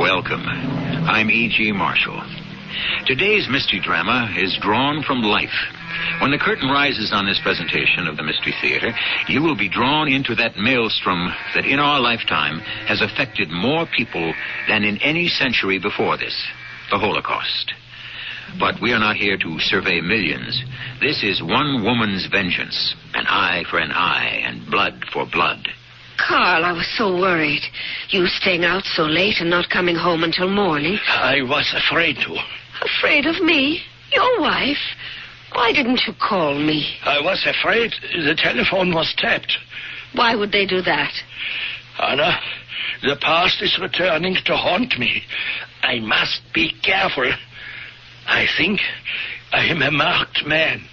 Welcome. I'm E.G. Marshall. Today's mystery drama is drawn from life. When the curtain rises on this presentation of the Mystery Theater, you will be drawn into that maelstrom that in our lifetime has affected more people than in any century before this, the Holocaust. But we are not here to survey millions. This is one woman's vengeance, an eye for an eye and blood for blood. Carl, I was so worried. You staying out so late and not coming home until morning. I was afraid to. Afraid of me? Your wife? Why didn't you call me? I was afraid the telephone was tapped. Why would they do that? Anna, the past is returning to haunt me. I must be careful. I think I am a marked man.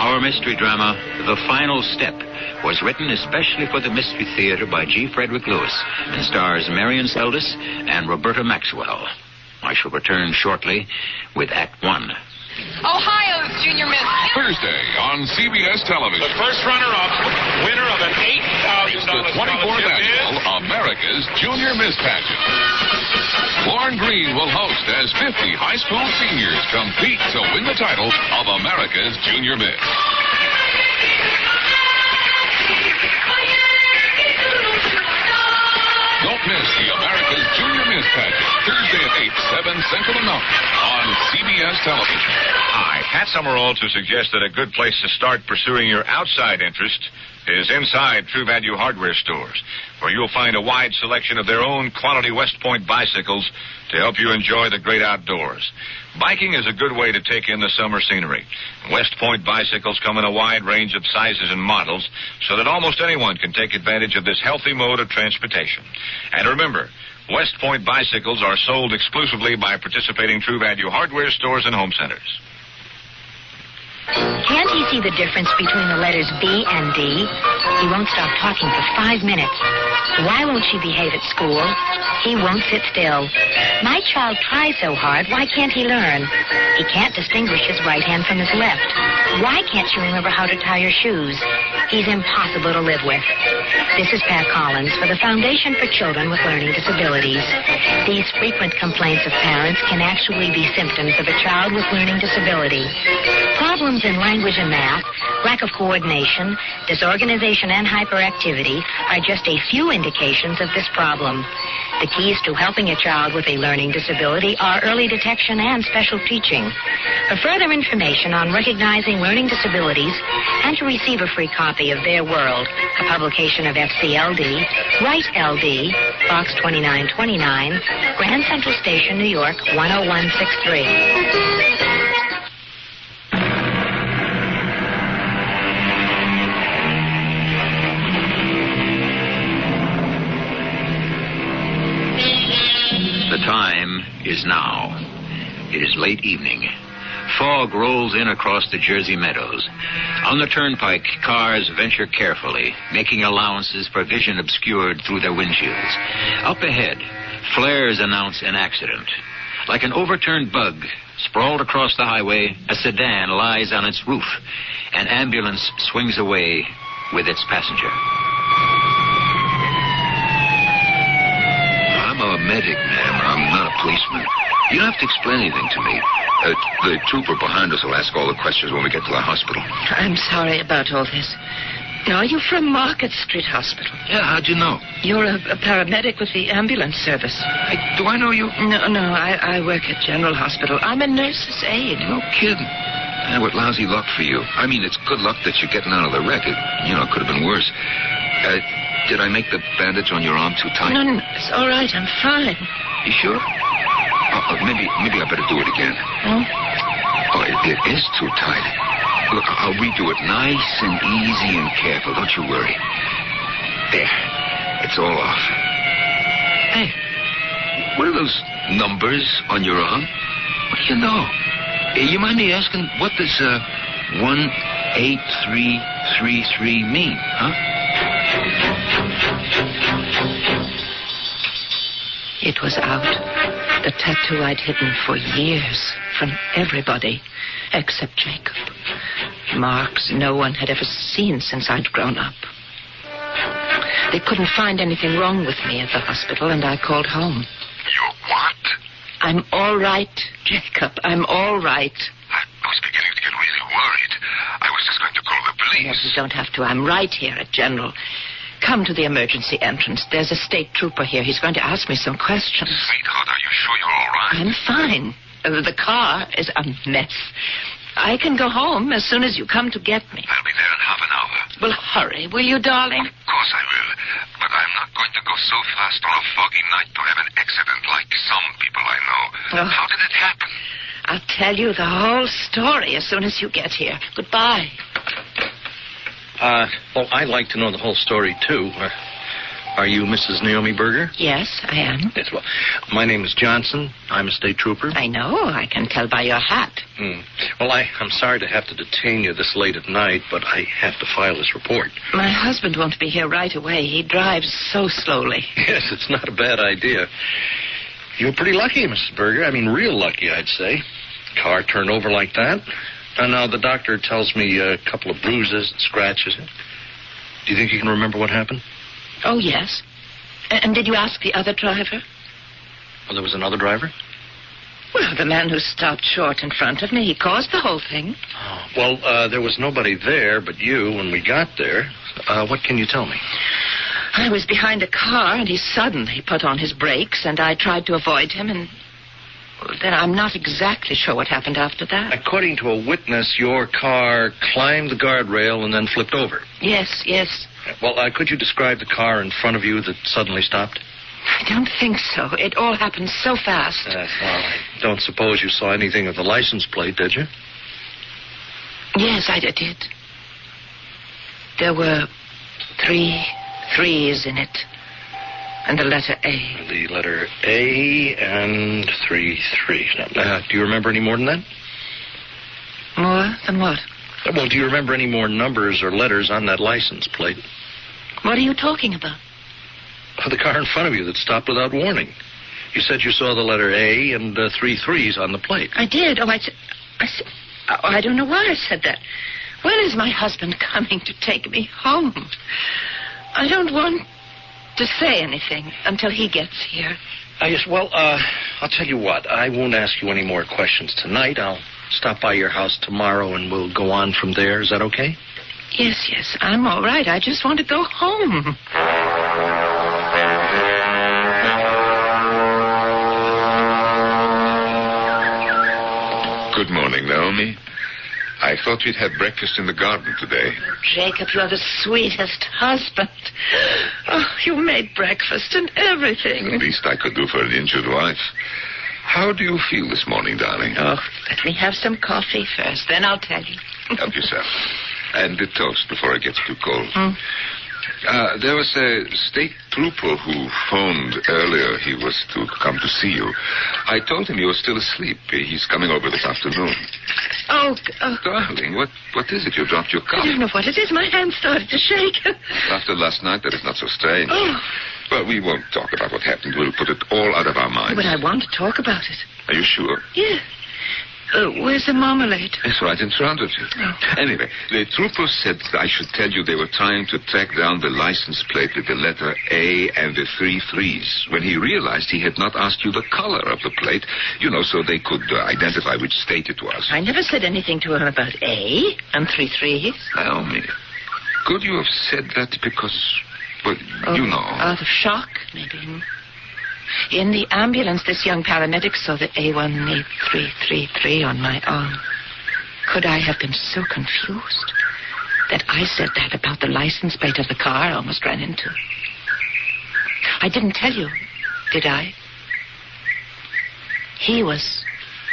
Our mystery drama, The Final Step, was written especially for the Mystery Theater by G. Frederick Lewis and stars Marion Seldes and Roberta Maxwell. I shall return shortly with Act One. Ohio's Junior Miss. Thursday on CBS television. The first runner-up, winner of an $8,000 It's the 24th annual America's Junior Miss Pageant. Lauren Green will host as 50 high school seniors compete to win the title of America's Junior Miss. Don't miss the America's Junior Miss Pageant, Thursday at 8, 7 Central and Mountain on CBS television. Hi, Pat Summerall to suggest that a good place to start pursuing your outside interest is inside True Value hardware stores, where you'll find a wide selection of their own quality West Point bicycles to help you enjoy the great outdoors. Biking is a good way to take in the summer scenery. West Point bicycles come in a wide range of sizes and models so that almost anyone can take advantage of this healthy mode of transportation. And remember, West Point bicycles are sold exclusively by participating True Value hardware stores and home centers. Can't he see the difference between the letters B and D? He won't stop talking for 5 minutes. Why won't she behave at school? He won't sit still. My child tries so hard, why can't he learn? He can't distinguish his right hand from his left. Why can't you remember how to tie your shoes? He's impossible to live with. This is Pat Collins for the Foundation for Children with Learning Disabilities. These frequent complaints of parents can actually be symptoms of a child with learning disability. Problems in language and math, lack of coordination, disorganization, and hyperactivity are just a few indications of this problem. The keys to helping a child with a learning disability are early detection and special teaching. For further information on recognizing learning disabilities and to receive a free copy of Their World, a publication of FCLD, write LD, Box 2929, Grand Central Station, New York, 10163. The time is now. It is late evening. Fog rolls in across the Jersey meadows. On the turnpike, cars venture carefully, making allowances for vision obscured through their windshields. Up ahead, flares announce an accident. Like an overturned bug, sprawled across the highway, a sedan lies on its roof. An ambulance swings away with its passenger. I'm a medic, ma'am. I'm not a policeman. You don't have to explain anything to me. The trooper behind us will ask all the questions when we get to the hospital. I'm sorry about all this. Now, are you from Market Street Hospital? Yeah, how'd you know? You're a paramedic with the ambulance service. Hey, do I know you? No, I work at General Hospital. I'm a nurse's aide. No kidding. What lousy luck for you. I mean, it's good luck that you're getting out of the wreck. It could have been worse. Did I make the bandage on your arm too tight? No, it's all right. I'm fine. You sure? Maybe I better do it again. Oh? It is too tight. Look, I'll redo it nice and easy and careful. Don't you worry. There. It's all off. Hey, what are those numbers on your arm? What do you know? You mind me asking, what does 18333 mean, huh? It was out. The tattoo I'd hidden for years from everybody except Jacob. Marks no one had ever seen since I'd grown up. They couldn't find anything wrong with me at the hospital, and I called home. You what? I'm all right, Jacob. I'm all right. I was beginning to get really worried. I was just going to call the police. Yes, you don't have to. I'm right here at General. Come to the emergency entrance. There's a state trooper here. He's going to ask me some questions. Sweetheart, are you sure you're all right? I'm fine. The car is a mess. I can go home as soon as you come to get me. I'll be there in half an hour. Well, hurry, will you, darling? Of course I will. But I'm not going to go so fast on a foggy night to have an accident like some people I know. Oh. How did it happen? I'll tell you the whole story as soon as you get here. Goodbye. Well, I'd like to know the whole story, too. Are you Mrs. Naomi Berger? Yes, I am. Yes, well, my name is Johnson. I'm a state trooper. I know. I can tell by your hat. Well, I'm sorry to have to detain you this late at night, but I have to file this report. My husband won't be here right away. He drives so slowly. Yes, it's not a bad idea. You were pretty lucky, Mrs. Berger. I mean, real lucky, I'd say. Car turned over like that. And now the doctor tells me a couple of bruises and scratches. Do you think you can remember what happened? Oh, yes. And did you ask the other driver? Oh, there was another driver? Well, the man who stopped short in front of me. He caused the whole thing. Oh, well, there was nobody there but you when we got there. What can you tell me? I was behind a car, and he suddenly put on his brakes, and I tried to avoid him, and then I'm not exactly sure what happened after that. According to a witness, your car climbed the guardrail and then flipped over. Yes, yes. Well, could you describe the car in front of you that suddenly stopped? I don't think so. It all happened so fast. Well, I don't suppose you saw anything of the license plate, did you? Yes, I did. There were 3 3s in it. And the letter A. The letter A and 3 3s. Now, do you remember any more than that? More than what? Well, do you remember any more numbers or letters on that license plate? What are you talking about? The car in front of you that stopped without warning. You said you saw the letter A and 3 3s on the plate. I did. I don't know why I said that. When is my husband coming to take me home? I don't want to say anything until he gets here. Yes, well, I'll tell you what. I won't ask you any more questions tonight. I'll stop by your house tomorrow and we'll go on from there. Is that okay? Yes, I'm all right. I just want to go home. Good morning, Naomi. I thought we'd have breakfast in the garden today. Jacob, you're the sweetest husband. Oh, you made breakfast and everything. The least I could do for an injured wife. How do you feel this morning, darling? Oh, let me have some coffee first, then I'll tell you. Help yourself. And the toast before it gets too cold. There was a state trooper who phoned earlier. He was to come to see you. I told him you were still asleep. He's coming over this afternoon. Oh. Darling, what is it? You dropped your cup. I don't know what it is. My hand started to shake. After last night, that is not so strange. Oh. Well, we won't talk about what happened. We'll put it all out of our minds. But I want to talk about it. Are you sure? Yeah. Where's the marmalade? It's right in front of you. Oh. Anyway, the trooper said I should tell you they were trying to track down the license plate with the letter A and the 3 3s. When he realized he had not asked you the color of the plate, so they could identify which state it was. I never said anything to him about A and 3 3s. Naomi, could you have said that because, Out of shock, maybe. In the ambulance, this young paramedic saw the A18333 on my arm. Could I have been so confused that I said that about the license plate of the car I almost ran into? I didn't tell you, did I? He was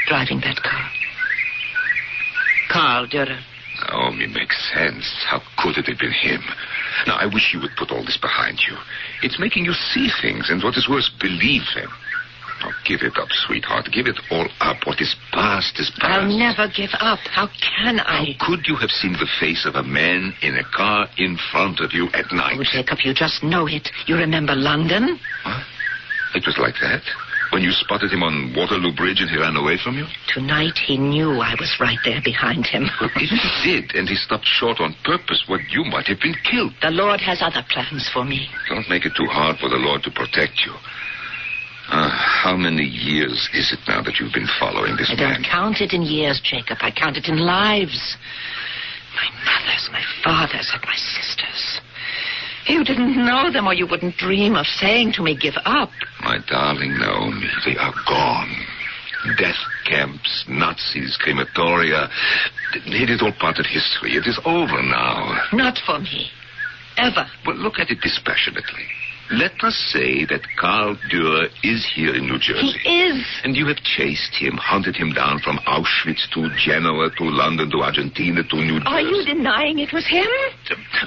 driving that car. Carl Dürer. Naomi, makes sense. How could it have been him? Now, I wish you would put all this behind you. It's making you see things, and what is worse, believe them. Now, give it up, sweetheart. Give it all up. What is past is past. I'll never give up. How can I? How could you have seen the face of a man in a car in front of you at night? Oh, Jacob, you just know it. You remember London? What? It was like that? When you spotted him on Waterloo Bridge and he ran away from you? Tonight he knew I was right there behind him. If he did, and he stopped short on purpose, you might have been killed. The Lord has other plans for me. Don't make it too hard for the Lord to protect you. How many years is it now that you've been following this man? I don't count it in years, Jacob. I count it in lives. My mothers, my fathers, and my sisters. You didn't know them, or you wouldn't dream of saying to me, give up. My darling Naomi, they are gone. Death camps, Nazis, crematoria. It is all part of history. It is over now. Not for me. Ever. Well, look at it dispassionately. Let us say that Karl Dürer is here in New Jersey. He is. And you have chased him, hunted him down from Auschwitz to Genoa to London to Argentina to New Jersey. Are you denying it was him?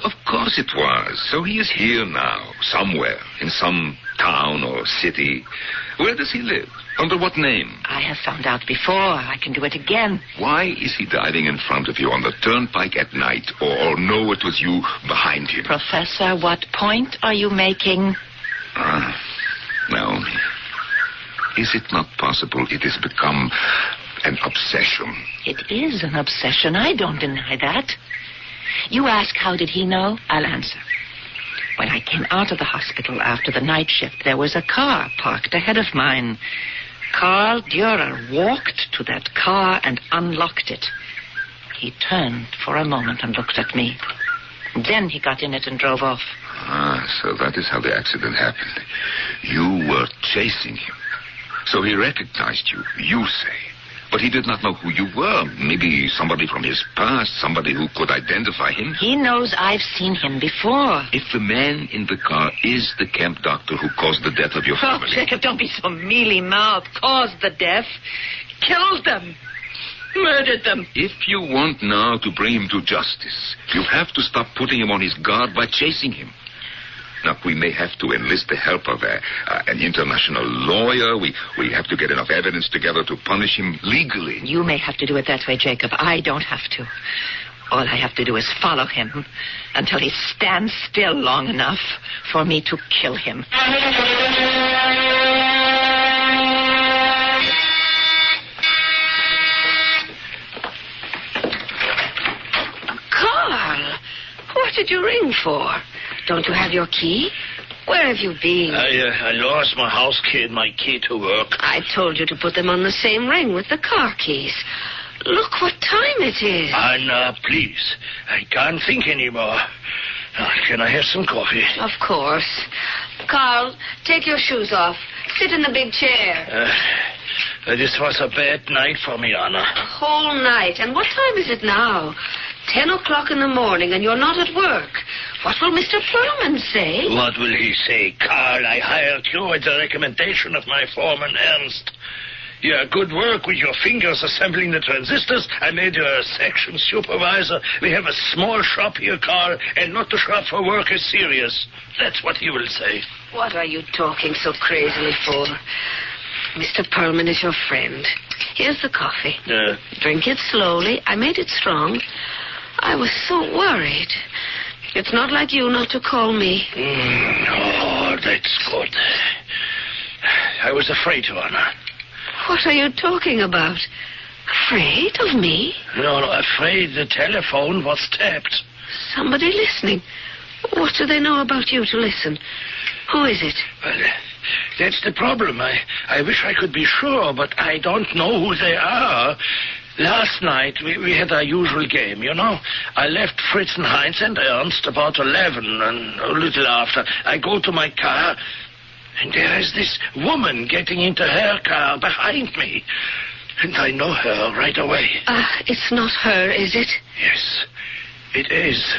Of course it was. So he is here now, somewhere, in some town or city. Where does he live? Under what name? I have found out before. I can do it again. Why is he diving in front of you on the turnpike at night? Or no, it was you behind him? Professor, what point are you making? Naomi, is it not possible it has become an obsession? It is an obsession. I don't deny that. You ask, how did he know? I'll answer. When I came out of the hospital after the night shift, there was a car parked ahead of mine. Karl Dürer walked to that car and unlocked it. He turned for a moment and looked at me. Then he got in it and drove off. So that is how the accident happened. You were chasing him. So he recognized you, you say. But he did not know who you were. Maybe somebody from his past, somebody who could identify him. He knows I've seen him before. If the man in the car is the camp doctor who caused the death of your family... Oh, Jacob, don't be so mealy-mouthed. Caused the death. Killed them. Murdered them. If you want now to bring him to justice, you have to stop putting him on his guard by chasing him. Now, we may have to enlist the help of an international lawyer. We have to get enough evidence together to punish him legally. You may have to do it that way, Jacob. I don't have to. All I have to do is follow him until he stands still long enough for me to kill him. Carl, what did you ring for? Don't you have your key? Where have you been? I lost my house key and my key to work. I told you to put them on the same ring with the car keys. Look what time it is. Anna, please. I can't think anymore. Can I have some coffee? Of course. Carl, take your shoes off. Sit in the big chair. This was a bad night for me, Anna. A whole night. And what time is it now? 10 o'clock in the morning, and you're not at work. What will Mr. Perlman say? What will he say? Carl, I hired you at the recommendation of my foreman, Ernst. You had good work with your fingers assembling the transistors. I made you a section supervisor. We have a small shop here, Carl, and not the shop for work is serious. That's what he will say. What are you talking so crazily for? Mr. Perlman is your friend. Here's the coffee. Drink it slowly. I made it strong. I was so worried. It's not like you not to call me. Oh, that's good. I was afraid, Anna. What are you talking about? Afraid of me? No, afraid the telephone was tapped. Somebody listening. What do they know about you to listen? Who is it? Well, that's the problem. I wish I could be sure, but I don't know who they are. Last night, we had our usual game, you know. I left Fritz and Heinz and Ernst about 11, and a little after. I go to my car, and there is this woman getting into her car behind me. And I know her right away. It's not her, is it? Yes, it is.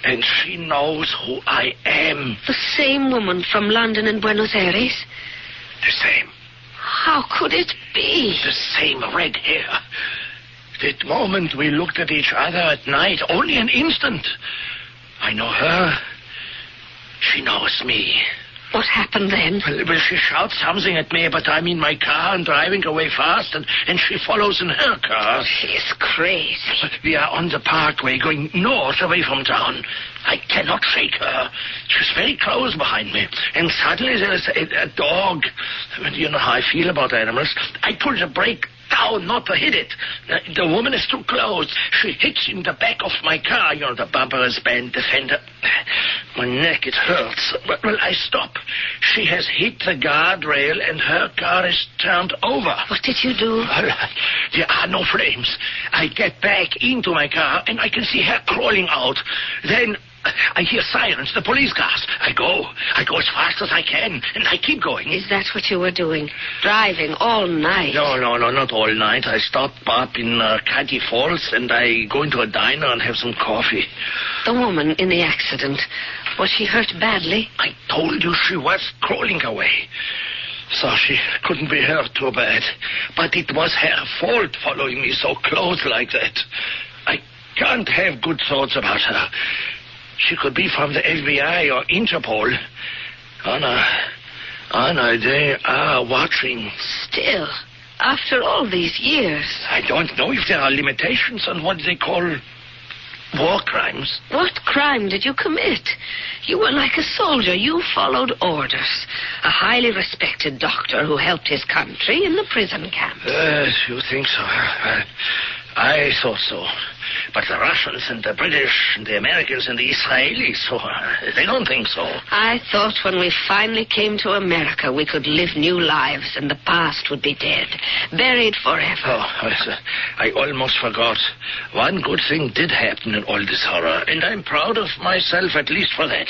And she knows who I am. The same woman from London and Buenos Aires? The same. How could it be? The same red hair. That moment we looked at each other at night, only an instant. I know her. She knows me. What happened then? Well, she shouts something at me, but I'm in my car and driving away fast, and she follows in her car. She's crazy. We are on the parkway going north away from town. I cannot shake her. She's very close behind me. And suddenly there's a dog. You know how I feel about animals. I pull the brake down not to hit it. The woman is too close. She hits in the back of my car. You know, the bumper is bent, the fender. My neck, it hurts. Well, I stop. She has hit the guardrail and her car is turned over. What did you do? There are no flames. I get back into my car and I can see her crawling out. Then I hear sirens, the police cars. I go as fast as I can, and I keep going. Is that what you were doing? Driving all night? No, not all night. I stop up in Caddy Falls, and I go into a diner and have some coffee. The woman in the accident, was she hurt badly? I told you she was crawling away. So she couldn't be hurt too bad. But it was her fault following me so close like that. I can't have good thoughts about her. She could be from the FBI or Interpol. Anna, they are watching. Still, after all these years. I don't know if there are limitations on what they call war crimes. What crime did you commit? You were like a soldier. You followed orders. A highly respected doctor who helped his country in the prison camp. You think so? I thought so. But the Russians and the British and the Americans and the Israelis, they don't think so. I thought when we finally came to America, we could live new lives and the past would be dead, buried forever. I almost forgot. One good thing did happen in all this horror, and I'm proud of myself at least for that.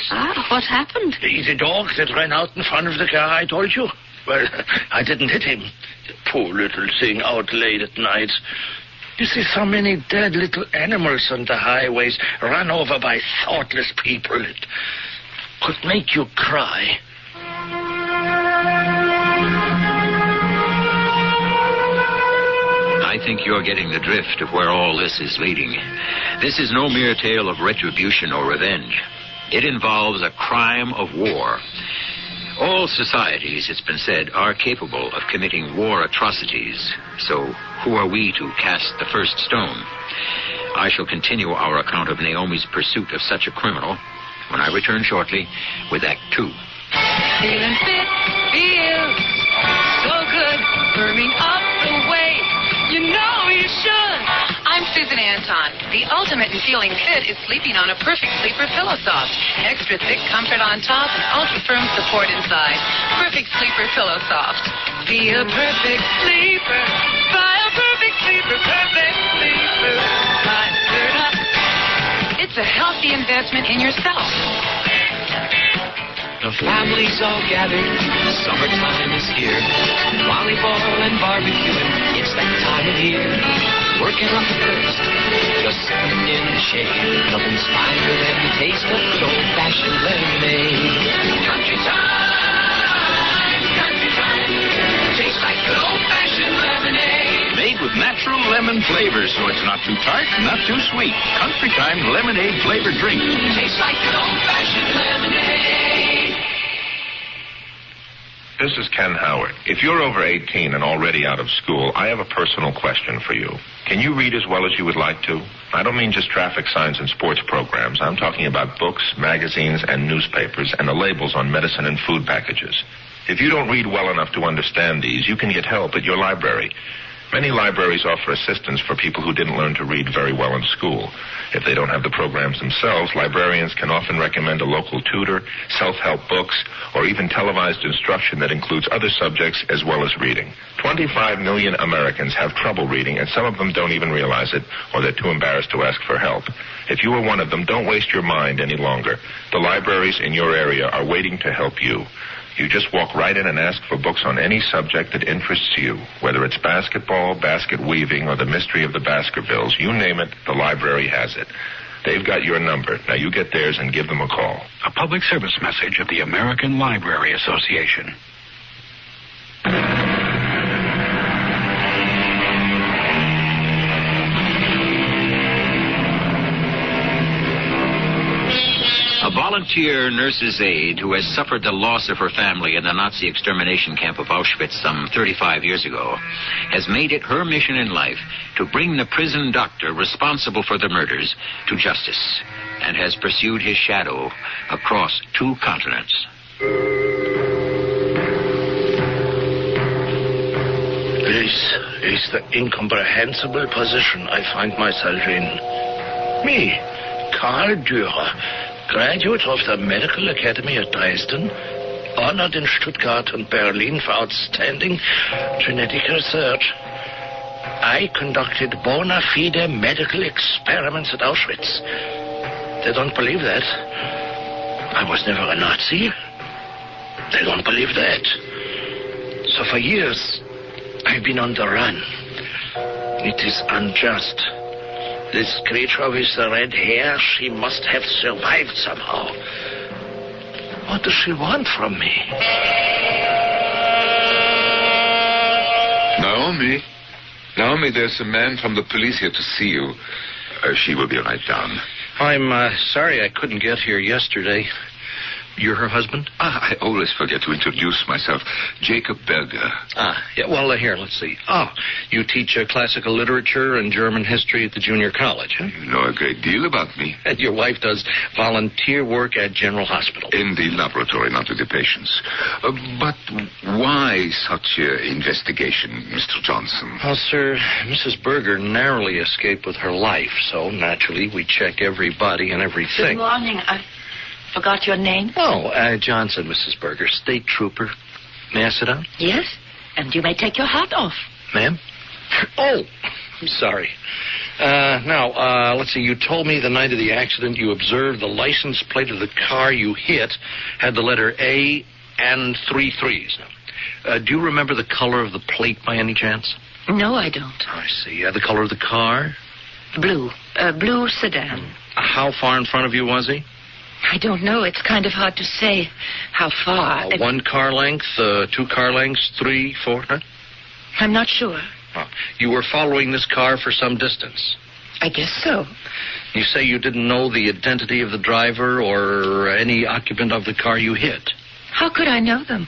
What happened? The dog that ran out in front of the car, I told you. Well, I didn't hit him. The poor little thing out late at night. You see so many dead little animals on the highways run over by thoughtless people. It could make you cry. I think you're getting the drift of where all this is leading. This is no mere tale of retribution or revenge. It involves a crime of war. All societies, it's been said, are capable of committing war atrocities. So who are we to cast the first stone? I shall continue our account of Naomi's pursuit of such a criminal when I return shortly with Act 2. Feeling fit, feels so good, burning up the way you know you should. I'm Susan Anton. The ultimate in feeling fit is sleeping on a Perfect Sleeper Pillow Soft. Extra thick comfort on top and ultra firm support inside. Perfect Sleeper Pillow Soft. Be a perfect sleeper. Buy a Perfect Sleeper. Perfect Sleeper. It's a healthy investment in yourself. The family's all gathered, summertime is here. Volleyball and barbecuing, it's that time of year. Working up the coast, just sitting in the shade. Nothing's finer than the taste of good old-fashioned lemonade. Country time, tastes like good old-fashioned lemonade. Made with natural lemon flavors, so it's not too tart, not too sweet. Country Time lemonade flavored drink. Tastes like good old-fashioned lemonade. This is Ken Howard. If you're over 18 and already out of school, I have a personal question for you. Can you read as well as you would like to? I don't mean just traffic signs and sports programs. I'm talking about books, magazines, and newspapers, and the labels on medicine and food packages. If you don't read well enough to understand these, you can get help at your library. Many libraries offer assistance for people who didn't learn to read very well in school. If they don't have the programs themselves, librarians can often recommend a local tutor, self-help books, or even televised instruction that includes other subjects as well as reading. 25 million Americans have trouble reading, and some of them don't even realize it, or they're too embarrassed to ask for help. If you are one of them, don't waste your mind any longer. The libraries in your area are waiting to help you. You just walk right in and ask for books on any subject that interests you, whether it's basketball, basket weaving, or the mystery of the Baskervilles. You name it, the library has it. They've got your number. Now you get theirs and give them a call. A public service message of the American Library Association. volunteer nurse's aide who has suffered the loss of her family in the Nazi extermination camp of Auschwitz some 35 years ago, has made it her mission in life to bring the prison doctor responsible for the murders to justice, and has pursued his shadow across 2 continents. This is the incomprehensible position I find myself in. Me, Karl Dürer, graduate of the Medical Academy at Dresden, honored in Stuttgart and Berlin for outstanding genetic research. I conducted bona fide medical experiments at Auschwitz. They don't believe that. I was never a Nazi. They don't believe that. So for years, I've been on the run. It is unjust. This creature with the red hair, she must have survived somehow. What does she want from me? Naomi, there's a man from the police here to see you. She will be right down. I'm sorry I couldn't get here yesterday. You're her husband? I always forget to introduce myself. Jacob Berger. Yeah, well, here, let's see. You teach classical literature and German history at the junior college, huh? You know a great deal about me. And your wife does volunteer work at General Hospital. In the laboratory, not with the patients. But why such investigation, Mr. Johnson? Well, sir, Mrs. Berger narrowly escaped with her life, so naturally we check every body and everything. Good morning. I forgot your name? Oh, Johnson, Mrs. Berger, state trooper. May I sit down? Yes, and you may take your hat off. Ma'am? Oh, I'm sorry. Now, let's see. You told me the night of the accident you observed the license plate of the car you hit had the letter A and 3 3s. Do you remember the color of the plate by any chance? No, I don't. I see. The color of the car? Blue. Blue sedan. How far in front of you was he? I don't know. It's kind of hard to say how far. 1 car length, 2 car lengths, 3, 4? Huh? I'm not sure. You were following this car for some distance? I guess so. You say you didn't know the identity of the driver or any occupant of the car you hit? How could I know them?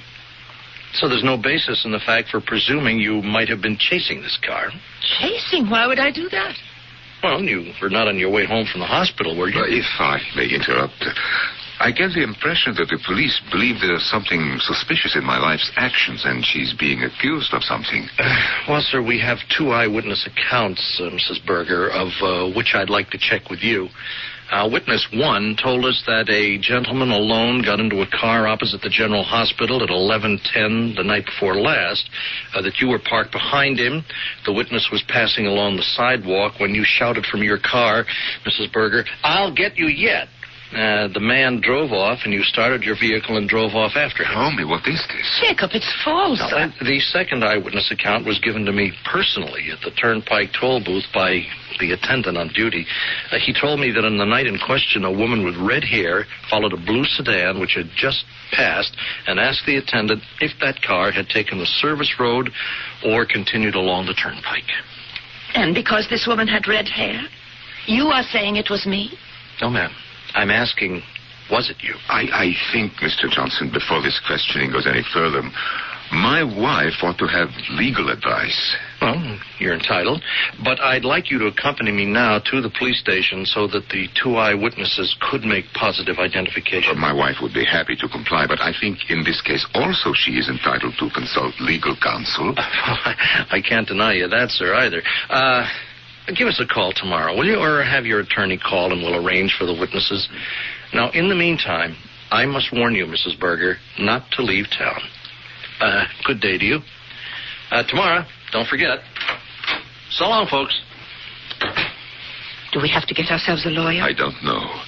So there's no basis in the fact for presuming you might have been chasing this car? Chasing? Why would I do that? Well, you were not on your way home from the hospital, were you? If I may interrupt, I get the impression that the police believe there's something suspicious in my wife's actions, and she's being accused of something. Well, sir, we have 2 eyewitness accounts, Mrs. Berger, of which I'd like to check with you. Witness 1 told us that a gentleman alone got into a car opposite the General Hospital at 11:10 the night before last, that you were parked behind him. The witness was passing along the sidewalk when you shouted from your car, Mrs. Berger, "I'll get you yet." The man drove off, and you started your vehicle and drove off after him. Tell me, what is this? Jacob, it's false. Now, the second eyewitness account was given to me personally at the Turnpike toll booth by the attendant on duty. He told me that on the night in question, a woman with red hair followed a blue sedan which had just passed and asked the attendant if that car had taken the service road or continued along the Turnpike. And because this woman had red hair, you are saying it was me? No, ma'am. I'm asking, was it you? I think, Mr. Johnson, before this questioning goes any further, my wife ought to have legal advice. Well, you're entitled. But I'd like you to accompany me now to the police station so that the 2 eyewitnesses could make positive identification. My wife would be happy to comply, but I think in this case also she is entitled to consult legal counsel. I can't deny you that, sir, either. Give us a call tomorrow, will you? Or have your attorney call and we'll arrange for the witnesses. Now, in the meantime, I must warn you, Mrs. Berger, not to leave town. Good day to you. Tomorrow, don't forget. So long, folks. Do we have to get ourselves a lawyer? I don't know.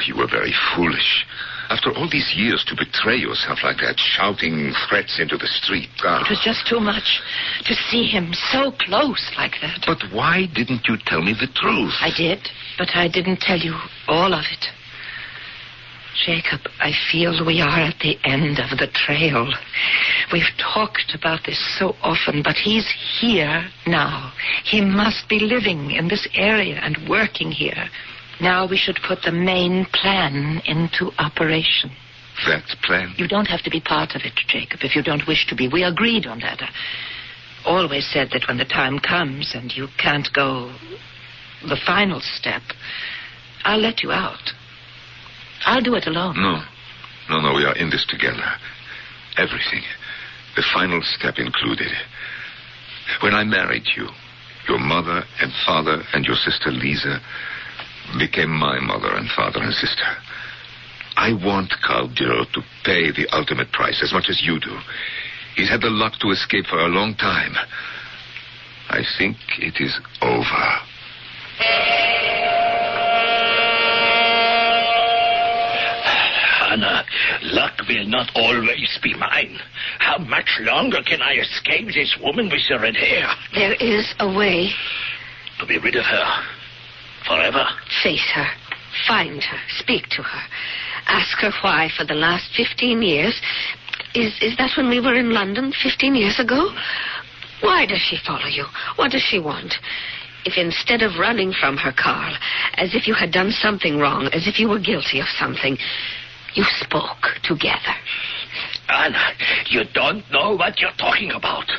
You were very foolish. After all these years to betray yourself like that, shouting threats into the street. It was just too much to see him so close like that. But why didn't you tell me the truth? I did, but I didn't tell you all of it. Jacob, I feel we are at the end of the trail. We've talked about this so often, but he's here now. He must be living in this area and working here. Now we should put the main plan into operation. That plan? You don't have to be part of it, Jacob, if you don't wish to be. We agreed on that. I always said that when the time comes and you can't go the final step, I'll let you out. I'll do it alone. No, we are in this together. Everything. The final step included. When I married you, your mother and father and your sister Lisa became my mother and father and sister. I want Carl Dürer to pay the ultimate price as much as you do. He's had the luck to escape for a long time. I think it is over. Anna, luck will not always be mine. How much longer can I escape this woman with the red hair? There is a way. To be rid of her. Forever. Face her. Find her. Speak to her. Ask her why for the last 15 years. Is that when we were in London 15 years ago? Why does she follow you? What does she want? If instead of running from her, Carl, as if you had done something wrong, as if you were guilty of something, you spoke together. Anna, you don't know what you're talking about.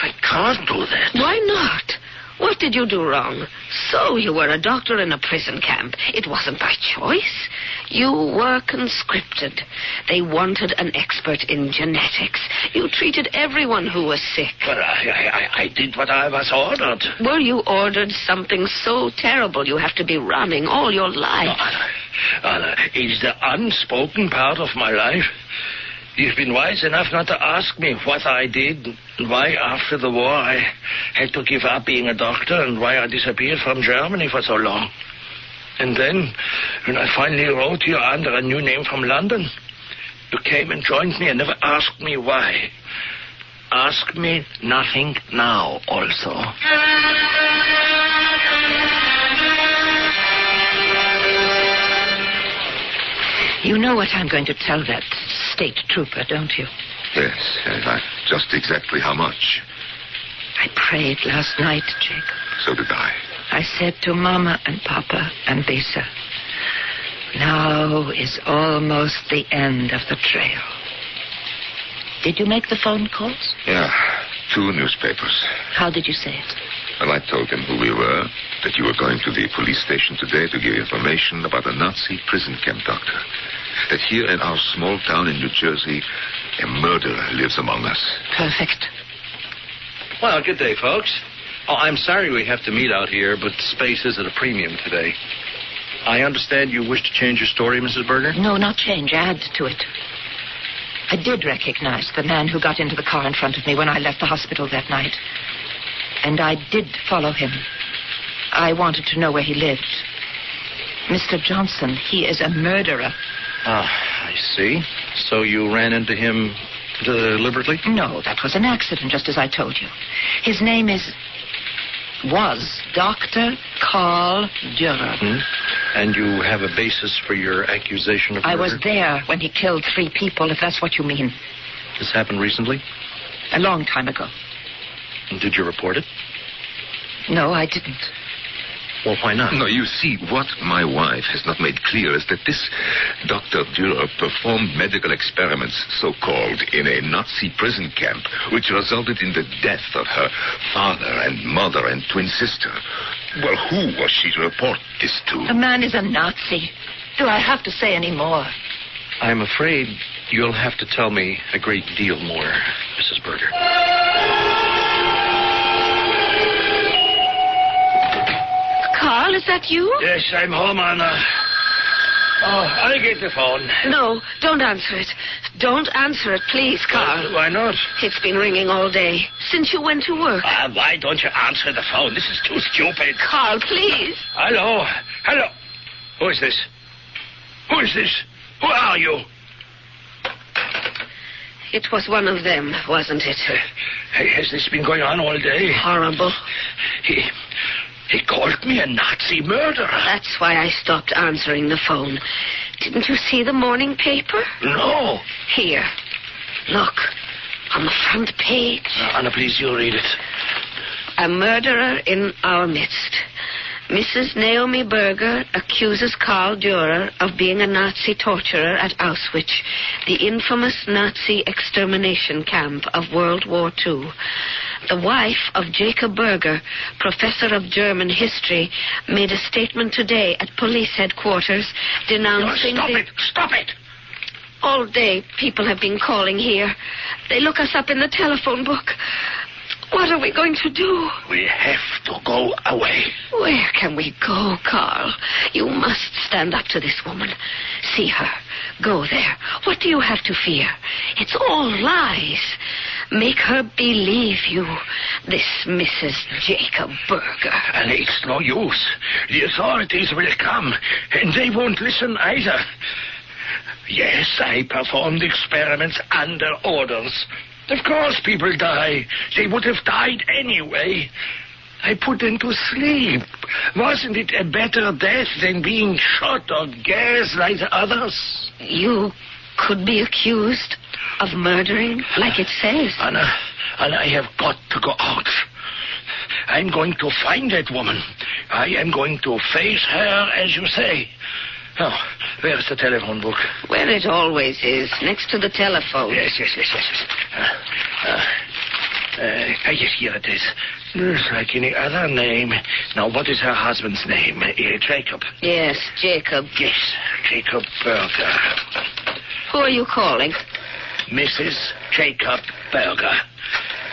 I can't do that. Why not? What did you do wrong? So you were a doctor in a prison camp. It wasn't by choice. You were conscripted. They wanted an expert in genetics. You treated everyone who was sick. Well, I did what I was ordered. Were you ordered something so terrible you have to be running all your life? No, Anna, it's the unspoken part of my life. You've been wise enough not to ask me what I did, and why after the war I had to give up being a doctor, and why I disappeared from Germany for so long. And then, when I finally wrote you under a new name from London, you came and joined me and never asked me why. Ask me nothing now, also. You know what I'm going to tell that state trooper, don't you? Yes, just exactly how much. I prayed last night, Jacob. So did I. I said to Mama and Papa and Lisa, now is almost the end of the trail. Did you make the phone calls? Yeah, 2 newspapers. How did you say it? Well, I told them who we were, that you were going to the police station today to give information about a Nazi prison camp doctor. That here in our small town in New Jersey, a murderer lives among us. Perfect. Well, good day, folks. Oh, I'm sorry we have to meet out here, but space is at a premium today. I understand you wish to change your story, Mrs. Berger? No, not change. Add to it. I did recognize the man who got into the car in front of me when I left the hospital that night. And I did follow him. I wanted to know where he lived. Mr. Johnson, he is a murderer. Ah, I see. So you ran into him deliberately? No, that was an accident, just as I told you. His name was Dr. Carl Dürer. Hmm? And you have a basis for your accusation of murder? I was there when he killed 3 people, if that's what you mean. This happened recently? A long time ago. And did you report it? No, I didn't. Well, why not? No, you see, what my wife has not made clear is that this Dr. Dürer performed medical experiments, so-called, in a Nazi prison camp, which resulted in the death of her father and mother and twin sister. Well, who was she to report this to? The man is a Nazi. Do I have to say any more? I'm afraid you'll have to tell me a great deal more, Mrs. Berger. Carl, is that you? Yes, I'm home, Anna. Oh, I'll get the phone. No, don't answer it. Don't answer it, please, Carl. Why not? It's been ringing all day, since you went to work. Why don't you answer the phone? This is too stupid. Carl, please. Hello? Who is this? Who is this? Who are you? It was one of them, wasn't it? Has this been going on all day? Horrible. He called me a Nazi murderer. That's why I stopped answering the phone. Didn't you see the morning paper? No. Here. Look. On the front page. Anna, please, you read it. A murderer in our midst. Mrs. Naomi Berger accuses Karl Dürer of being a Nazi torturer at Auschwitz, the infamous Nazi extermination camp of World War II. The wife of Jacob Berger, professor of German history, made a statement today at police headquarters denouncing... Stop it! All day, people have been calling here. They look us up in the telephone book. What are we going to do? We have to go away. Where can we go, Carl? You must stand up to this woman. See her. Go there. What do you have to fear? It's all lies. Make her believe you. This Mrs. Jacob Berger. And it's no use. The authorities will come, and they won't listen either. Yes, I performed experiments under orders. Of course people die. They would have died anyway. I put them to sleep. Wasn't it a better death than being shot or gassed like the others? You could be accused of murdering, like it says. Anna, I have got to go out. I'm going to find that woman. I am going to face her, as you say. Oh, where's the telephone book? Where it always is, next to the telephone. Yes. Yes, here it is. Just like any other name. Now, what is her husband's name? Jacob. Yes, Jacob. Yes, Jacob Berger. Who are you calling? Mrs. Jacob Berger.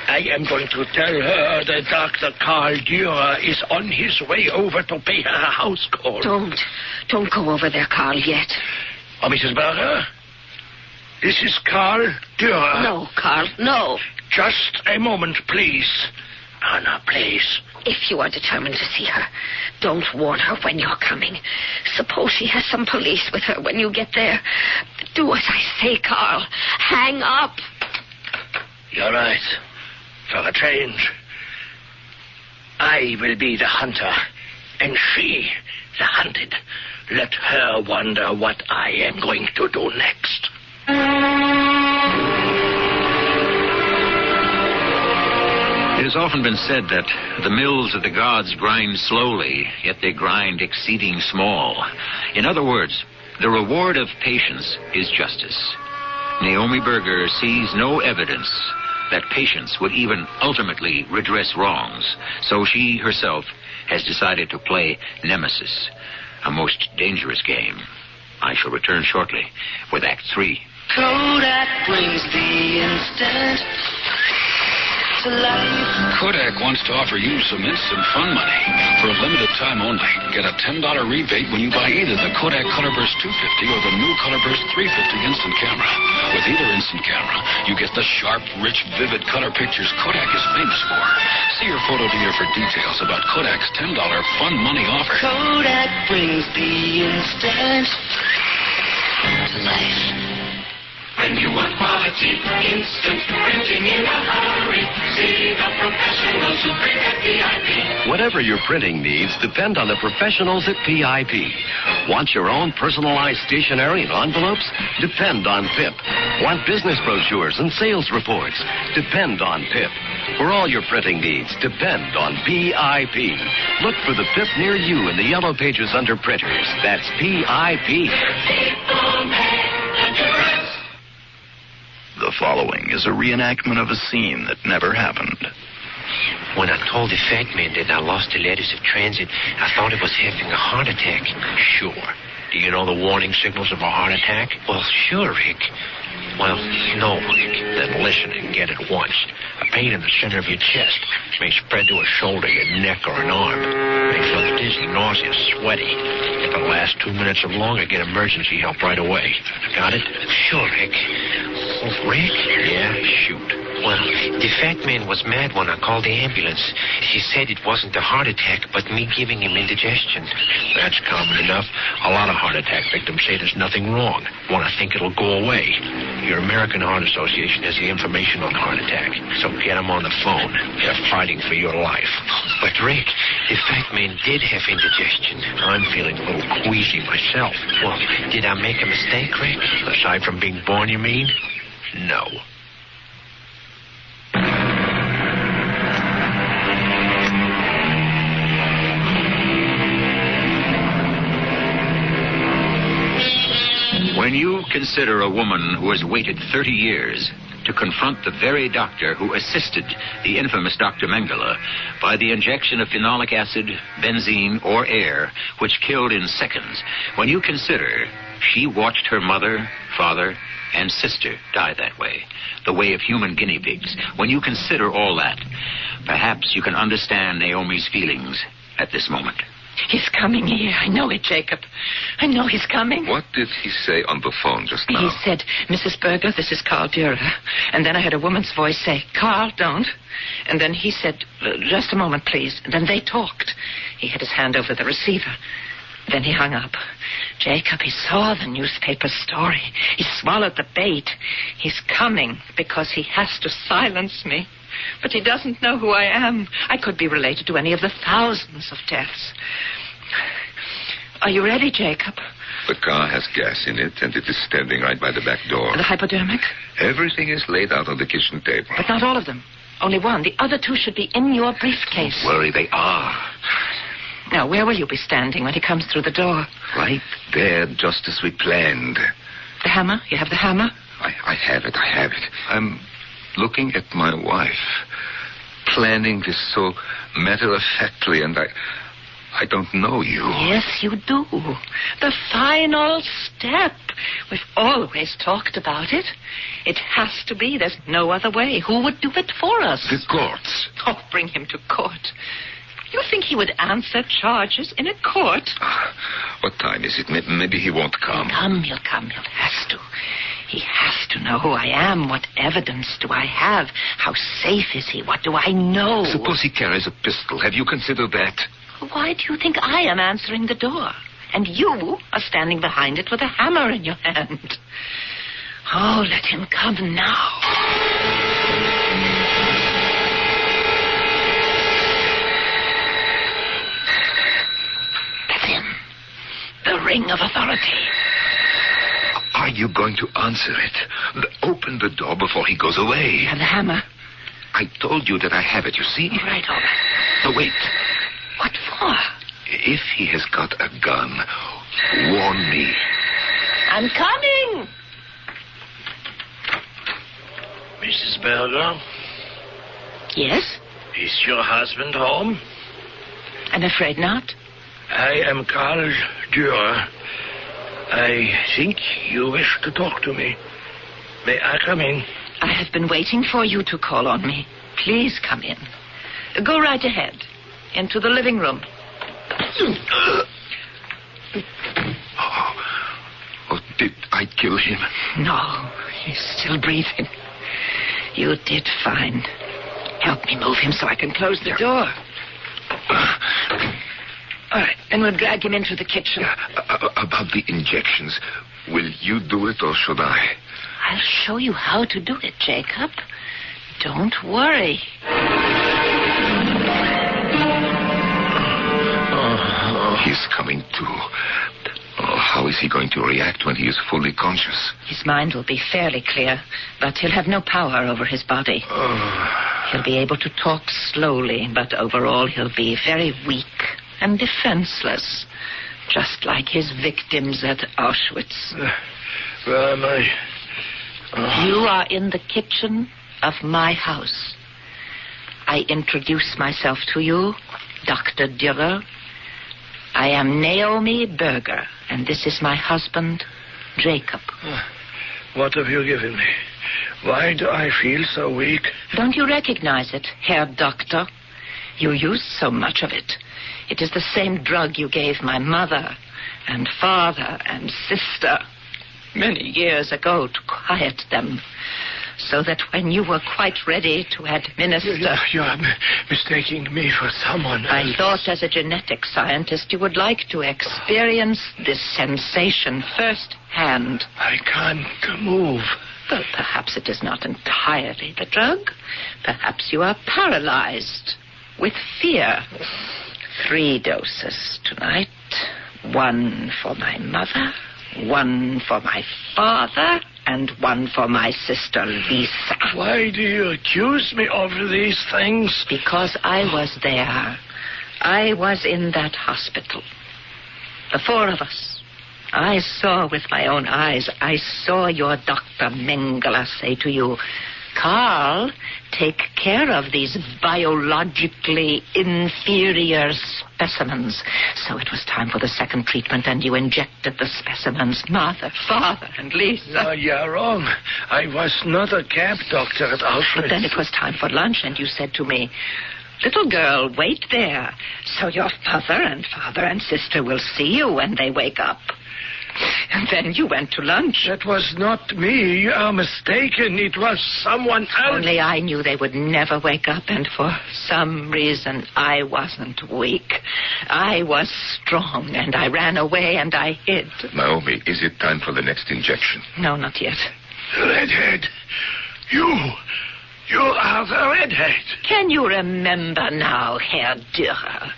I am going to tell her that Dr. Karl Dürer is on his way over to pay her a house call. Don't go over there, Karl, yet. Oh, Mrs. Berger? This is Karl Dürer. No, Karl, no. Just a moment, please. Anna, please. If you are determined to see her, don't warn her when you're coming. Suppose she has some police with her when you get there. Do as I say, Karl. Hang up. You're right. For a change. I will be the hunter, and she the hunted. Let her wonder what I am going to do next. It has often been said that the mills of the gods grind slowly, yet they grind exceeding small. In other words, the reward of patience is justice. Naomi Berger sees no evidence that patience would even ultimately redress wrongs, so she herself has decided to play Nemesis, a most dangerous game. I shall return shortly with Act 3. Kodak brings the instant to life. Kodak wants to offer you some instant fun money for a limited time only. Get a $10 rebate when you buy either the Kodak Colorburst 250 or the new Colorburst 350 instant camera. With either instant camera, you get the sharp, rich, vivid color pictures Kodak is famous for. See your photo dealer for details about Kodak's $10 fun money offer. Kodak brings the instant to life. When you want quality, instant printing in a hurry, see the professionals who print at PIP. Whatever your printing needs, depend on the professionals at PIP. Want your own personalized stationery and envelopes? Depend on PIP. Want business brochures and sales reports? Depend on PIP. For all your printing needs, depend on PIP. Look for the PIP near you in the yellow pages under printers. That's PIP. The following is a reenactment of a scene that never happened. When I told the fat man that I lost the letters of transit, I thought it was having a heart attack. Sure. Do you know the warning signals of a heart attack? Well, sure, Rick. Well, no, Rick. Then listen and get it once. A pain in the center of your chest may spread to a shoulder, your neck, or an arm. May feel dizzy, nauseous, sweaty. If it lasts 2 minutes or longer, get emergency help right away. Got it? Sure, Rick. Oh, Rick? Yeah, shoot. Well, the fat man was mad when I called the ambulance. He said it wasn't a heart attack, but me giving him indigestion. That's common enough. A lot of heart attack victims say there's nothing wrong. Want to think it'll go away. Your American Heart Association has the information on heart attack, so get them on the phone. They're fighting for your life. But, Rick, the fat man did have indigestion. I'm feeling a little queasy myself. Well, did I make a mistake, Rick? Aside from being born, you mean? No. When you consider a woman who has waited 30 years to confront the very doctor who assisted the infamous Dr. Mengele by the injection of phenolic acid, benzene, or air, which killed in seconds, when you consider she watched her mother, father, and sister die that way of human guinea pigs, when you consider all that, perhaps you can understand Naomi's feelings at this moment. He's coming here. I know it, Jacob. I know he's coming. What did he say on the phone just now? He said, Mrs. Berger, this is Carl Dürer. And then I heard a woman's voice say, Carl, don't. And then he said, just a moment, please. And then they talked. He had his hand over the receiver. Then he hung up. Jacob, he saw the newspaper story. He swallowed the bait. He's coming because he has to silence me. But he doesn't know who I am. I could be related to any of the thousands of deaths. Are you ready, Jacob? The car has gas in it, and it is standing right by the back door. The hypodermic? Everything is laid out on the kitchen table. But not all of them. Only one. The other two should be in your briefcase. Don't worry, they are. Now, where will you be standing when he comes through the door? Right there, just as we planned. The hammer? You have the hammer? I have it. I'm looking at my wife, planning this so matter-of-factly, and I don't know you. Yes, you do. The final step. We've always talked about it. It has to be. There's no other way. Who would do it for us? The courts. Oh, bring him to court. You think he would answer charges in a court? What time is it? Maybe he won't come. He'll come. He has to. He has to know who I am. What evidence do I have? How safe is he? What do I know? Suppose he carries a pistol. Have you considered that? Why do you think I am answering the door? And you are standing behind it with a hammer in your hand. Oh, let him come now. That's him. The ring of authority. Are you going to answer it? Open the door before he goes away. You have the hammer? I told you that I have it, you see? All right. No, wait. What for? If he has got a gun, warn me. I'm coming. Mrs. Berger? Yes? Is your husband home? I'm afraid not. I am Carl Dürer. I think you wish to talk to me. May I come in? I have been waiting for you to call on me. Please come in. Go right ahead. Into the living room. Oh, did I kill him? No, he's still breathing. You did fine. Help me move him so I can close the door. All right, then we'll drag him into the kitchen. About the injections, will you do it or should I? I'll show you how to do it, Jacob. Don't worry. He's coming to. Oh, how is he going to react when he is fully conscious? His mind will be fairly clear, but he'll have no power over his body. He'll be able to talk slowly, but overall he'll be very weak and defenseless, just like his victims at Auschwitz. Where am I? You are in the kitchen of my house. I introduce myself to you, Dr. Dürer. I am Naomi Berger, and this is my husband, Jacob. What have you given me? Why do I feel so weak? Don't you recognize it, Herr Doctor? You used so much of it. It is the same drug you gave my mother and father and sister many years ago to quiet them, so that when you were quite ready to administer... You are mistaking me for someone else. I thought as a genetic scientist you would like to experience this sensation firsthand. I can't move. Well, perhaps it is not entirely the drug. Perhaps you are paralyzed with fear. 3 doses tonight. 1 for my mother, 1 for my father, and 1 for my sister, Lisa. Why do you accuse me of these things? Because I was there. I was in that hospital. The 4 of us. I saw with my own eyes. I saw your Dr. Mengele say to you, Carl, take care of these biologically inferior specimens. So it was time for the second treatment, and you injected the specimens. Mother, father, and Lisa. No, you're wrong. I was not a camp doctor at Auschwitz. But then it was time for lunch, and you said to me, little girl, wait there, so your mother and father and sister will see you when they wake up. And then you went to lunch. That was not me. You are mistaken. It was someone else. Only I knew they would never wake up, and for some reason I wasn't weak. I was strong, and I ran away, and I hid. Naomi, is it time for the next injection? No, not yet. Redhead. You are the redhead. Can you remember now, Herr Dürer?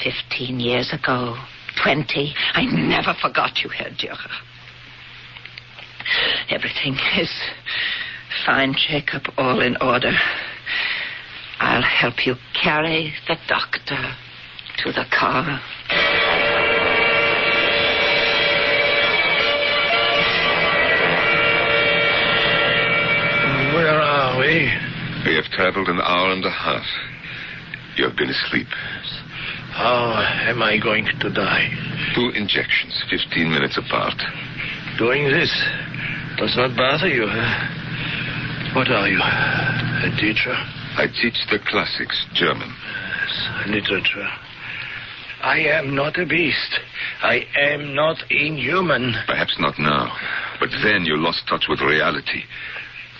15 years ago, 20. I never forgot you, Herr Dürer. Everything is fine, Jacob, all in order. I'll help you carry the doctor to the car. Where are we? We have traveled an hour and a half. You have been asleep. How am I going to die? 2 injections, 15 minutes apart. Doing this does not bother you, huh? What are you, a teacher? I teach the classics, German. Yes, literature. I am not a beast. I am not inhuman. Perhaps not now, but then you lost touch with reality.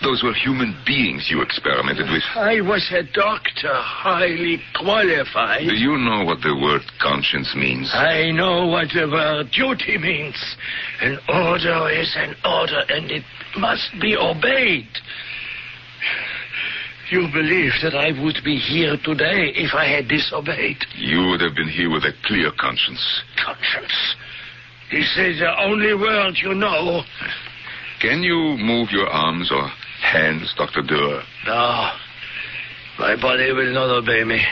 Those were human beings you experimented with. I was a doctor, highly qualified. Do you know what the word conscience means? I know what the word duty means. An order is an order, and it must be obeyed. You believe that I would be here today if I had disobeyed? You would have been here with a clear conscience. Conscience? This is the only word you know. Can you move your arms or hands, Dr. Dürer? No. My body will not obey me.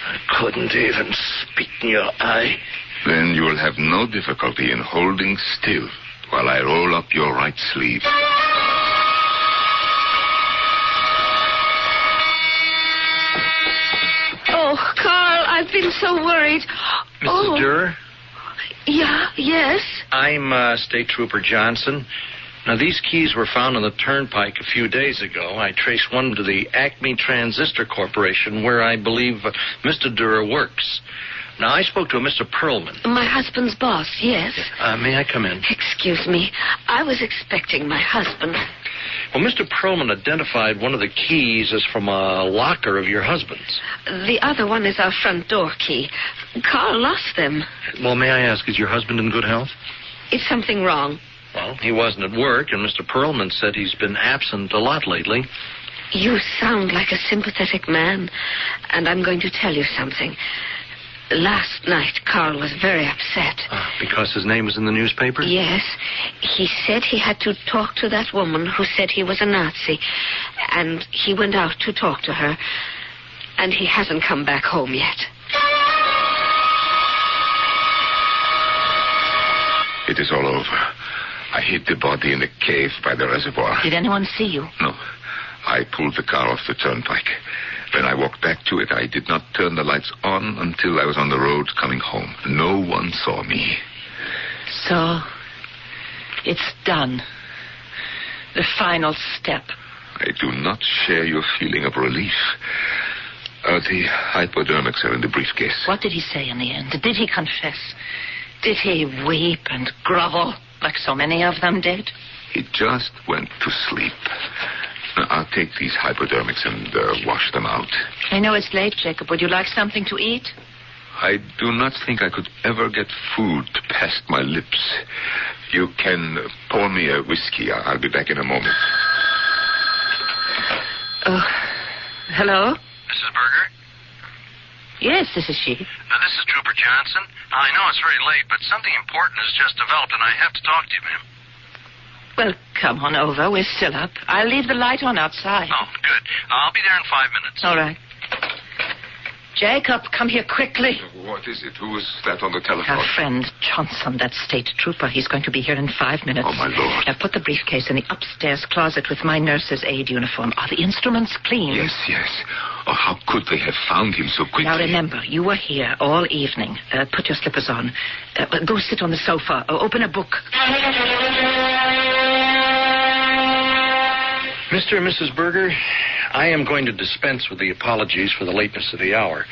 I couldn't even spit in your eye. Then you will have no difficulty in holding still while I roll up your right sleeve. Oh, Carl, I've been so worried. Mrs. Dürer? Yeah, yes? I'm State Trooper Johnson. Now, these keys were found on the turnpike a few days ago. I traced one to the Acme Transistor Corporation, where I believe Mr. Dürer works. Now, I spoke to a Mr. Perlman. My husband's boss, yes. May I come in? Excuse me. I was expecting my husband. Well, Mr. Perlman identified one of the keys as from a locker of your husband's. The other one is our front door key. Carl lost them. Well, may I ask, is your husband in good health? Is something wrong? Well, he wasn't at work, and Mr. Perlman said he's been absent a lot lately. You sound like a sympathetic man, and I'm going to tell you something. Last night, Carl was very upset. Because his name was in the newspaper? Yes. He said he had to talk to that woman who said he was a Nazi, and he went out to talk to her, and he hasn't come back home yet. It is all over. I hid the body in a cave by the reservoir. Did anyone see you? No. I pulled the car off the turnpike. When I walked back to it, I did not turn the lights on until I was on the road coming home. No one saw me. So, it's done. The final step. I do not share your feeling of relief. The hypodermics are in the briefcase. What did he say in the end? Did he confess? Did he weep and grovel like so many of them did? He just went to sleep. Now, I'll take these hypodermics and wash them out. I know it's late, Jacob. Would you like something to eat? I do not think I could ever get food past my lips. You can pour me a whiskey. I'll be back in a moment. Oh, hello? Mrs. Berger? Yes, this is she. This is Trooper Johnson. I know it's very late, but something important has just developed, and I have to talk to you, ma'am. Well, come on over. We're still up. I'll leave the light on outside. Oh, good. I'll be there in 5 minutes. All right. Jacob, come here quickly. What is it? Who is that on the telephone? Our friend Johnson, that state trooper. He's going to be here in 5 minutes. Oh, my Lord. Now, put the briefcase in the upstairs closet with my nurse's aid uniform. Are the instruments clean? Yes. Oh, how could they have found him so quickly? Now, remember, you were here all evening. Put your slippers on. Go sit on the sofa. Open a book. Mr. and Mrs. Berger, I am going to dispense with the apologies for the lateness of the hour.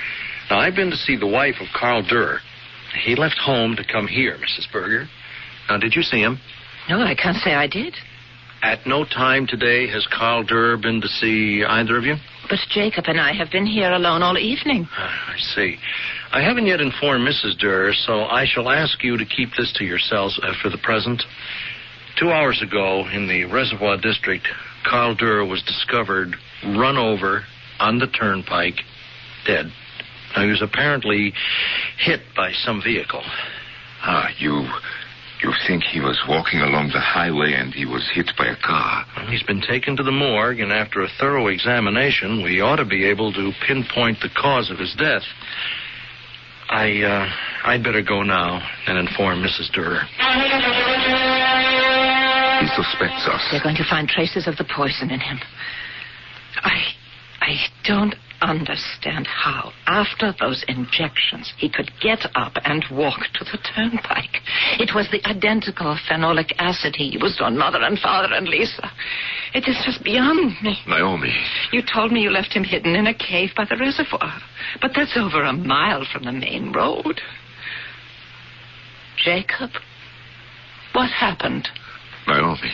Now, I've been to see the wife of Carl Durr. He left home to come here, Mrs. Berger. Now, did you see him? No, I can't say I did. At no time today has Carl Durr been to see either of you? But Jacob and I have been here alone all evening. I see. I haven't yet informed Mrs. Durr, so I shall ask you to keep this to yourselves for the present. 2 hours ago, in the Reservoir District, Carl Durr was discovered run over on the turnpike, dead. Now, he was apparently hit by some vehicle. You think he was walking along the highway and he was hit by a car? Well, he's been taken to the morgue, and after a thorough examination, we ought to be able to pinpoint the cause of his death. I'd better go now and inform Mrs. Durr. He suspects us. They're going to find traces of the poison in him. I don't understand how, after those injections, he could get up and walk to the turnpike. It was the identical phenolic acid he used on Mother and Father and Lisa. It is just beyond me. Naomi. You told me you left him hidden in a cave by the reservoir. But that's over a mile from the main road. Jacob, what happened? Naomi,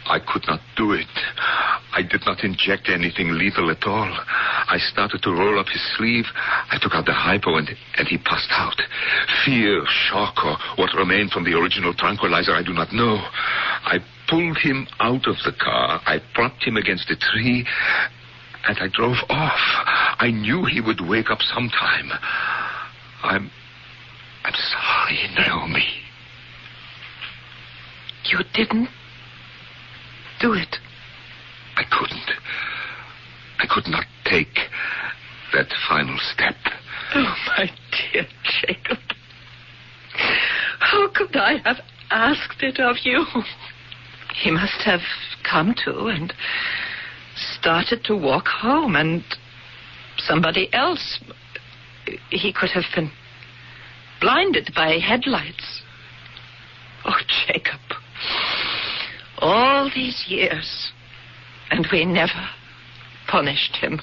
I could not do it. I did not inject anything lethal at all. I started to roll up his sleeve. I took out the hypo and he passed out. Fear, shock, or what remained from the original tranquilizer, I do not know. I pulled him out of the car. I propped him against a tree, and I drove off. I knew he would wake up sometime. I'm sorry, Naomi. You didn't do it. I couldn't. I could not take that final step. Oh, my dear Jacob. How could I have asked it of you? He must have come to and started to walk home, and somebody else. He could have been blinded by headlights. Oh, Jacob. All these years, and we never punished him.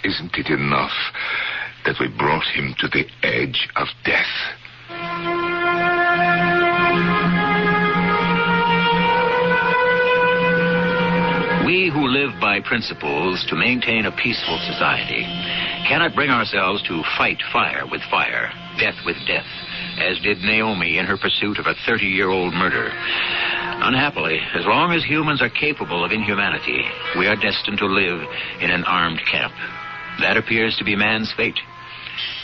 Isn't it enough that we brought him to the edge of death? We who live by principles to maintain a peaceful society cannot bring ourselves to fight fire with fire, death with death, as did Naomi in her pursuit of a 30-year-old murder. Unhappily, as long as humans are capable of inhumanity, we are destined to live in an armed camp. That appears to be man's fate.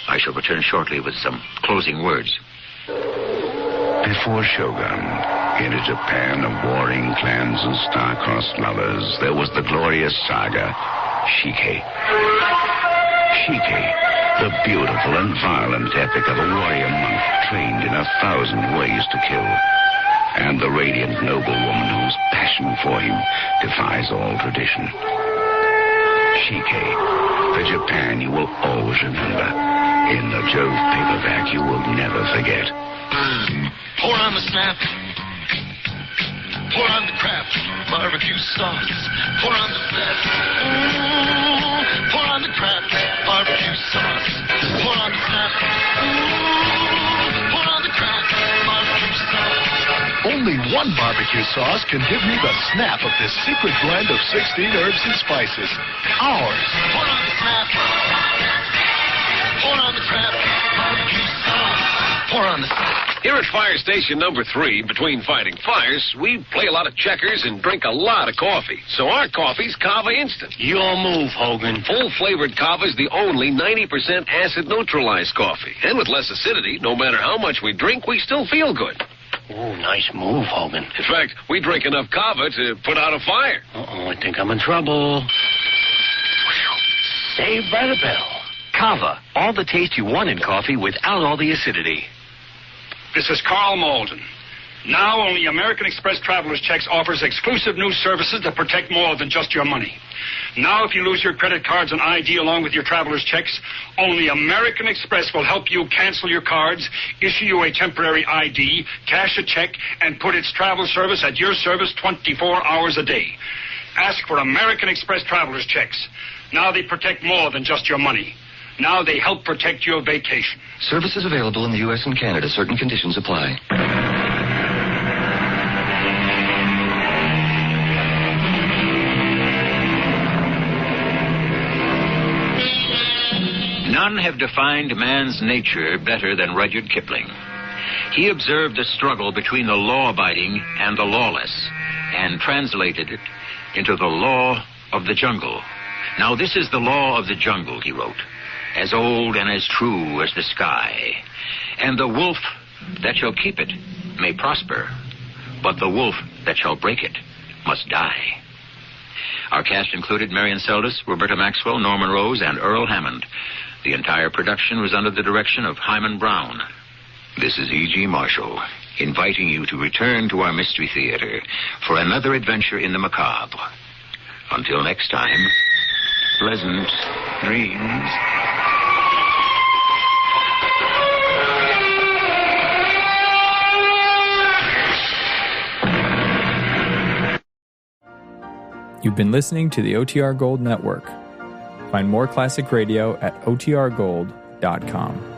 I shall return shortly with some closing words. Before Shogun, in a Japan of warring clans and star-crossed lovers, there was the glorious saga, Shike. Shike, the beautiful and violent epic of a warrior monk trained in 1,000 ways to kill. And the radiant noblewoman whose passion for him defies all tradition. Shike, the Japan you will always remember. In the Jove paperback you will never forget. Pour on the snap. Pour on the crap. Barbecue sauce. Pour on the fat. Pour on the crap. Barbecue sauce. Pour on the snap. Pour on the crap. Barbecue sauce. Only one barbecue sauce can give me the snap of this secret blend of 16 herbs and spices. Ours. Pour on the snap. Pour on the crap. Barbecue sauce. Pour on the sauce. Here at Fire Station number 3, between fighting fires, we play a lot of checkers and drink a lot of coffee. So our coffee's Kava Instant. Your move, Hogan. Full-flavored Kava's the only 90% acid-neutralized coffee. And with less acidity, no matter how much we drink, we still feel good. Oh, nice move, Hogan. In fact, we drink enough Kava to put out a fire. Uh-oh, I think I'm in trouble. Saved by the Bell. Kava, all the taste you want in coffee without all the acidity. This is Carl Malden. Now only American Express Traveler's Checks offers exclusive new services that protect more than just your money. Now if you lose your credit cards and ID along with your Traveler's Checks, only American Express will help you cancel your cards, issue you a temporary ID, cash a check, and put its travel service at your service 24 hours a day. Ask for American Express Traveler's Checks. Now they protect more than just your money. Now they help protect your vacation. Services available in the U.S. and Canada. Certain conditions apply. None have defined man's nature better than Rudyard Kipling. He observed the struggle between the law-abiding and the lawless and translated it into the law of the jungle. Now this is the law of the jungle, he wrote, as old and as true as the sky. And the wolf that shall keep it may prosper, but the wolf that shall break it must die. Our cast included Marion Seldes, Roberta Maxwell, Norman Rose, and Earl Hammond. The entire production was under the direction of Hyman Brown. This is E.G. Marshall, inviting you to return to our Mystery Theater for another adventure in the macabre. Until next time, pleasant dreams. You've been listening to the OTR Gold Network. Find more classic radio at otrgold.com.